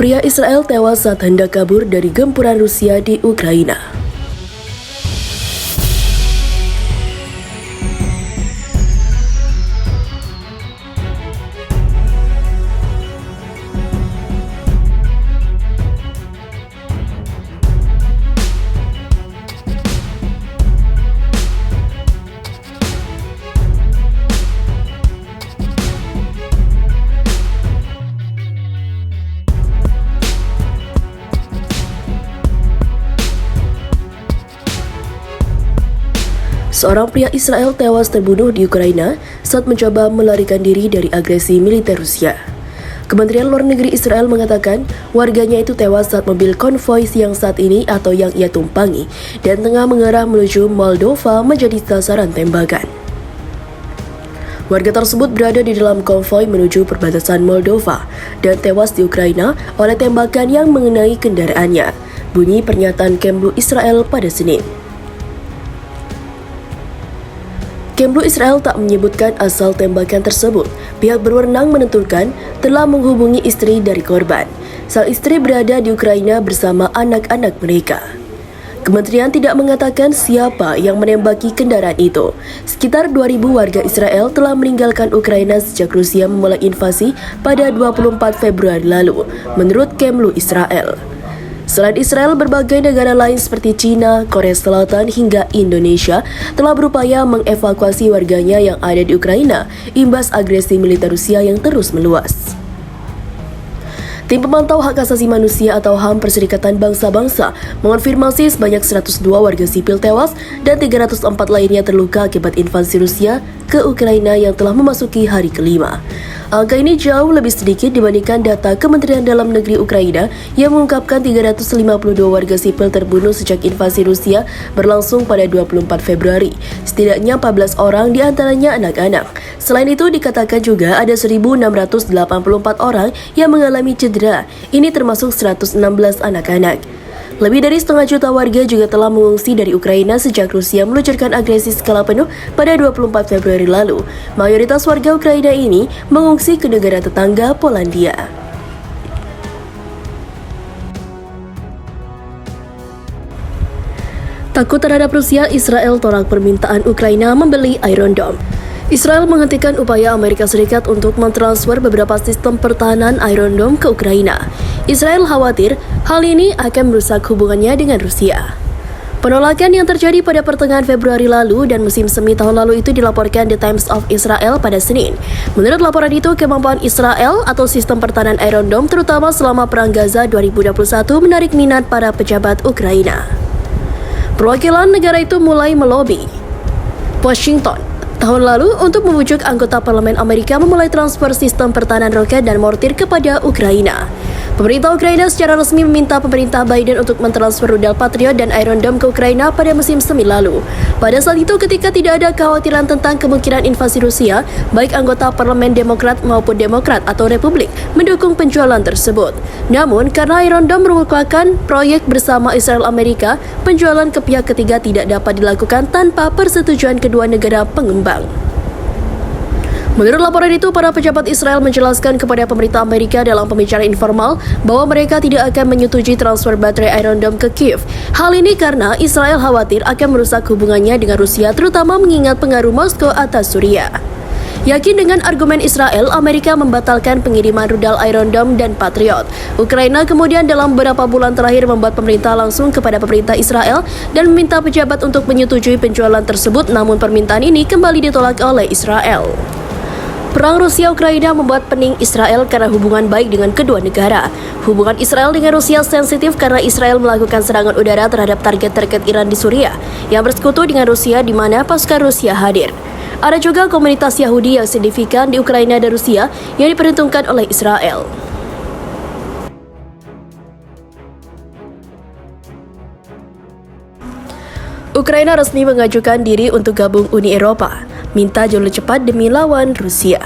Pria Israel tewas saat hendak kabur dari gempuran Rusia di Ukraina. Seorang pria Israel tewas terbunuh di Ukraina saat mencoba melarikan diri dari agresi militer Rusia. Kementerian Luar Negeri Israel mengatakan warganya itu tewas saat mobil konvoi siang saat ini atau yang ia tumpangi dan tengah mengarah menuju Moldova menjadi sasaran tembakan. Warga tersebut berada di dalam konvoi menuju perbatasan Moldova dan tewas di Ukraina oleh tembakan yang mengenai kendaraannya, bunyi pernyataan Kemlu Israel pada Senin. Kemlu Israel tak menyebutkan asal tembakan tersebut. Pihak berwenang menuturkan telah menghubungi istri dari korban. Sang istri berada di Ukraina bersama anak-anak mereka. Kementerian tidak mengatakan siapa yang menembaki kendaraan itu. Sekitar 2.000 warga Israel telah meninggalkan Ukraina sejak Rusia memulai invasi pada 24 Februari lalu, menurut Kemlu Israel. Selain Israel, berbagai negara lain seperti China, Korea Selatan, hingga Indonesia telah berupaya mengevakuasi warganya yang ada di Ukraina imbas agresi militer Rusia yang terus meluas. Tim pemantau hak asasi manusia atau HAM Perserikatan Bangsa-Bangsa mengonfirmasi sebanyak 102 warga sipil tewas dan 304 lainnya terluka akibat invasi Rusia ke Ukraina yang telah memasuki hari kelima. Angka ini jauh lebih sedikit dibandingkan data Kementerian Dalam Negeri Ukraina yang mengungkapkan 352 warga sipil terbunuh sejak invasi Rusia berlangsung pada 24 Februari. Setidaknya 14 orang diantaranya anak-anak. Selain itu dikatakan juga ada 1.684 orang yang mengalami cedera. Ini termasuk 116 anak-anak. Lebih dari setengah juta warga juga telah mengungsi dari Ukraina sejak Rusia meluncurkan agresi skala penuh pada 24 Februari lalu. Mayoritas warga Ukraina ini mengungsi ke negara tetangga Polandia. Takut terhadap Rusia, Israel tolak permintaan Ukraina membeli Iron Dome. Israel menghentikan upaya Amerika Serikat untuk mentransfer beberapa sistem pertahanan Iron Dome ke Ukraina. Israel khawatir hal ini akan merusak hubungannya dengan Rusia. Penolakan yang terjadi pada pertengahan Februari lalu dan musim semi tahun lalu itu dilaporkan The Times of Israel pada Senin. Menurut laporan itu, kemampuan Israel atau sistem pertahanan Iron Dome terutama selama Perang Gaza 2021 menarik minat para pejabat Ukraina. Perwakilan negara itu mulai melobi Washington tahun lalu untuk membujuk anggota parlemen Amerika memulai transfer sistem pertahanan roket dan mortir kepada Ukraina. Pemerintah Ukraina secara resmi meminta pemerintah Biden untuk mentransfer rudal Patriot dan Iron Dome ke Ukraina pada musim semi lalu. Pada saat itu ketika tidak ada kekhawatiran tentang kemungkinan invasi Rusia, baik anggota parlemen Demokrat maupun Demokrat atau Republik mendukung penjualan tersebut. Namun karena Iron Dome merupakan proyek bersama Israel Amerika, penjualan ke pihak ketiga tidak dapat dilakukan tanpa persetujuan kedua negara pengembang. Menurut laporan itu, para pejabat Israel menjelaskan kepada pemerintah Amerika dalam pembicaraan informal bahwa mereka tidak akan menyetujui transfer baterai Iron Dome ke Kiev. Hal ini karena Israel khawatir akan merusak hubungannya dengan Rusia, terutama mengingat pengaruh Moskow atas Suriah. Yakin dengan argumen Israel, Amerika membatalkan pengiriman rudal Iron Dome dan Patriot. Ukraina kemudian dalam beberapa bulan terakhir membuat pemerintah langsung kepada pemerintah Israel dan meminta pejabat untuk menyetujui penjualan tersebut, namun permintaan ini kembali ditolak oleh Israel. Perang Rusia-Ukraina membuat pening Israel karena hubungan baik dengan kedua negara. Hubungan Israel dengan Rusia sensitif karena Israel melakukan serangan udara terhadap target-target Iran di Suriah yang bersekutu dengan Rusia di mana pasukan Rusia hadir. Ada juga komunitas Yahudi yang signifikan di Ukraina dan Rusia yang diperhitungkan oleh Israel. Ukraina resmi mengajukan diri untuk gabung Uni Eropa, minta jalur cepat demi lawan Rusia.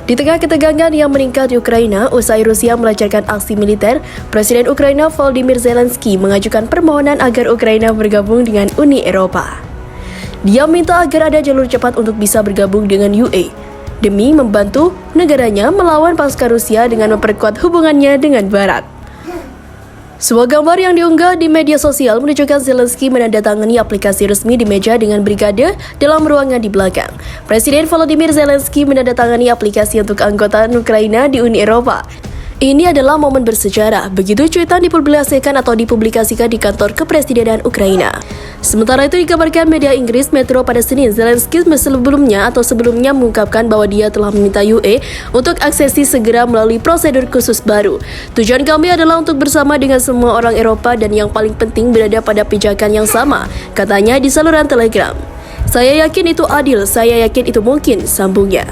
Di tengah ketegangan yang meningkat di Ukraina usai Rusia melancarkan aksi militer, Presiden Ukraina Volodymyr Zelensky mengajukan permohonan agar Ukraina bergabung dengan Uni Eropa. Dia minta agar ada jalur cepat untuk bisa bergabung dengan UE. demi membantu negaranya melawan pasukan Rusia dengan memperkuat hubungannya dengan Barat. Sebuah gambar yang diunggah di media sosial menunjukkan Zelensky menandatangani aplikasi resmi di meja dengan brigade dalam ruangan di belakang. Presiden Volodymyr Zelensky menandatangani aplikasi untuk anggota Ukraina di Uni Eropa. Ini adalah momen bersejarah, begitu cuitan dipublikasikan di kantor kepresidenan Ukraina. Sementara itu dikabarkan media Inggris Metro pada Senin, Zelensky sebelumnya mengungkapkan bahwa dia telah meminta UE untuk aksesi segera melalui prosedur khusus baru. Tujuan kami adalah untuk bersama dengan semua orang Eropa dan yang paling penting berada pada pijakan yang sama, katanya di saluran Telegram. Saya yakin itu adil, saya yakin itu mungkin, sambungnya.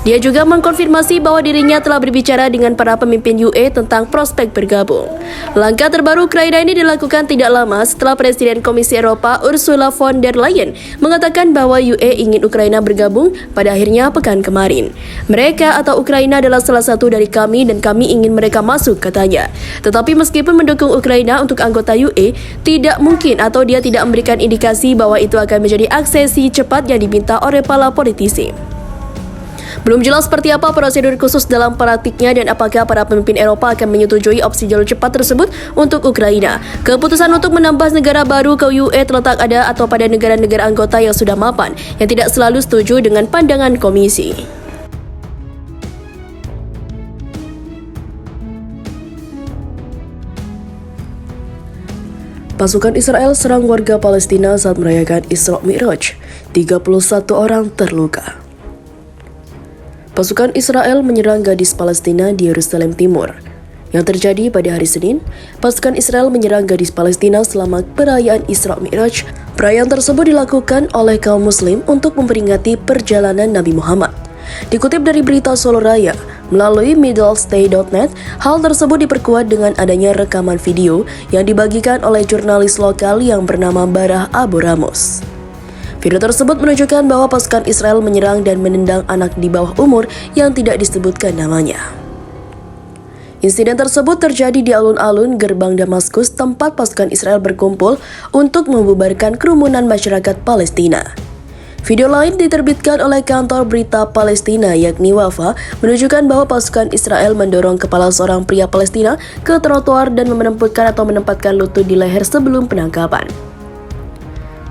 Dia juga mengkonfirmasi bahwa dirinya telah berbicara dengan para pemimpin UE tentang prospek bergabung. Langkah terbaru Ukraina ini dilakukan tidak lama setelah Presiden Komisi Eropa Ursula von der Leyen mengatakan bahwa UE ingin Ukraina bergabung pada akhirnya pekan kemarin. Mereka atau Ukraina adalah salah satu dari kami dan kami ingin mereka masuk, katanya. Tetapi meskipun mendukung Ukraina untuk anggota UE, tidak mungkin atau dia tidak memberikan indikasi bahwa itu akan menjadi aksesi cepat yang diminta oleh para politisi. Belum jelas seperti apa prosedur khusus dalam praktiknya dan apakah para pemimpin Eropa akan menyetujui opsi jalur cepat tersebut untuk Ukraina. Keputusan untuk menambah negara baru ke UE terletak ada atau pada negara-negara anggota yang sudah mapan, yang tidak selalu setuju dengan pandangan Komisi. Pasukan Israel serang warga Palestina saat merayakan Isra Mi'raj. 31 orang terluka. Pasukan Israel menyerang gadis Palestina di Yerusalem Timur. Yang terjadi pada hari Senin, pasukan Israel menyerang gadis Palestina selama perayaan Isra Mi'raj. Perayaan tersebut dilakukan oleh kaum muslim untuk memperingati perjalanan Nabi Muhammad. Dikutip dari berita Solo Raya, melalui middlestay.net, hal tersebut diperkuat dengan adanya rekaman video yang dibagikan oleh jurnalis lokal yang bernama Barah Abu Ramos. Video tersebut menunjukkan bahwa pasukan Israel menyerang dan menendang anak di bawah umur yang tidak disebutkan namanya. Insiden tersebut terjadi di alun-alun gerbang Damaskus, tempat pasukan Israel berkumpul untuk membubarkan kerumunan masyarakat Palestina. Video lain diterbitkan oleh kantor berita Palestina yakni Wafa menunjukkan bahwa pasukan Israel mendorong kepala seorang pria Palestina ke trotoar dan menempatkan lutut di leher sebelum penangkapan.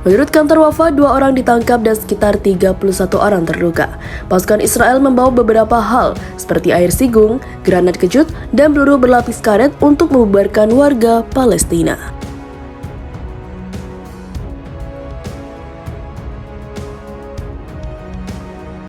Menurut kantor Wafa, 2 orang ditangkap dan sekitar 31 orang terluka. Pasukan Israel membawa beberapa hal seperti air sigung, granat kejut, dan peluru berlapis karet untuk membubarkan warga Palestina.